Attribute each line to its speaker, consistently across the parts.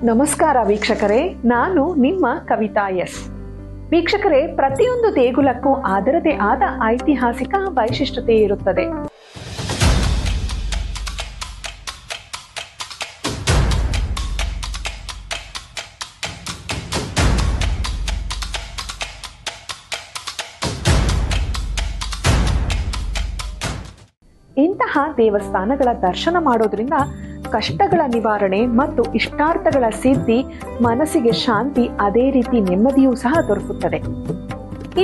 Speaker 1: ನಮಸ್ಕಾರ ವೀಕ್ಷಕರೇ, ನಾನು ನಿಮ್ಮ ಕವಿತಾ ಎಸ್. ವೀಕ್ಷಕರೇ, ಪ್ರತಿಯೊಂದು ದೇಗುಲಕ್ಕೂ ಅದರದೇ ಆದ ಐತಿಹಾಸಿಕ ವೈಶಿಷ್ಟ್ಯತೆ ಇರುತ್ತದೆ. ಇಂತಹ ದೇವಸ್ಥಾನಗಳ ದರ್ಶನ ಮಾಡೋದ್ರಿಂದ ಕಷ್ಟಗಳ ನಿವಾರಣೆ ಮತ್ತು ಇಷ್ಟಾರ್ಥಗಳ ಸಿದ್ಧಿ, ಮನಸ್ಸಿಗೆ ಶಾಂತಿ, ಅದೇ ರೀತಿ ನೆಮ್ಮದಿಯೂ ಸಹ ದೊರಕುತ್ತದೆ.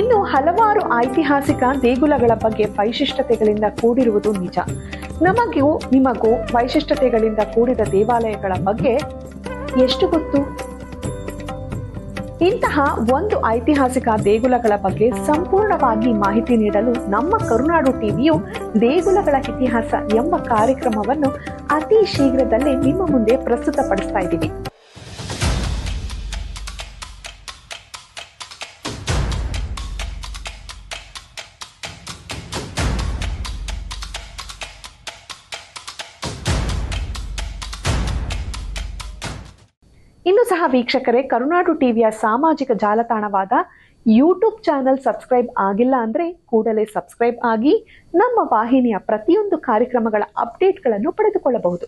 Speaker 1: ಇನ್ನು ಹಲವಾರು ಐತಿಹಾಸಿಕ ದೇಗುಲಗಳ ಬಗ್ಗೆ ವೈಶಿಷ್ಟ್ಯತೆಗಳಿಂದ ಕೂಡಿರುವುದು ನಿಜ. ನಮಗೂ ನಿಮಗೂ ವೈಶಿಷ್ಟ್ಯತೆಗಳಿಂದ ಕೂಡಿದ ದೇವಾಲಯಗಳ ಬಗ್ಗೆ ಎಷ್ಟು ಗೊತ್ತು? ಇಂತಹ ಒಂದು ಐತಿಹಾಸಿಕ ದೇಗುಲಗಳ ಬಗ್ಗೆ ಸಂಪೂರ್ಣವಾಗಿ ಮಾಹಿತಿ ನೀಡಲು ನಮ್ಮ ಕರುನಾಡು ಟಿವಿಯು ದೇಗುಲಗಳ ಇತಿಹಾಸ ಎಂಬ ಕಾರ್ಯಕ್ರಮವನ್ನು ಅತಿ ಶೀಘ್ರದಲ್ಲೇ ನಿಮ್ಮ ಮುಂದೆ ಪ್ರಸ್ತುತಪಡಿಸ್ತಾ ಇದ್ದೀವಿ. ಇನ್ನು ಸಹ ವೀಕ್ಷಕರೇ, ಕರುನಾಡು ಟಿವಿಯ ಸಾಮಾಜಿಕ ಜಾಲತಾಣವಾದ ಯೂಟ್ಯೂಬ್ ಚಾನೆಲ್ ಸಬ್ಸ್ಕ್ರೈಬ್ ಆಗಿಲ್ಲ ಅಂದ್ರೆ ಕೂಡಲೇ ಸಬ್ಸ್ಕ್ರೈಬ್ ಆಗಿ ನಮ್ಮ ವಾಹಿನಿಯ ಪ್ರತಿಯೊಂದು ಕಾರ್ಯಕ್ರಮಗಳ ಅಪ್ಡೇಟ್ಗಳನ್ನು ಪಡೆದುಕೊಳ್ಳಬಹುದು.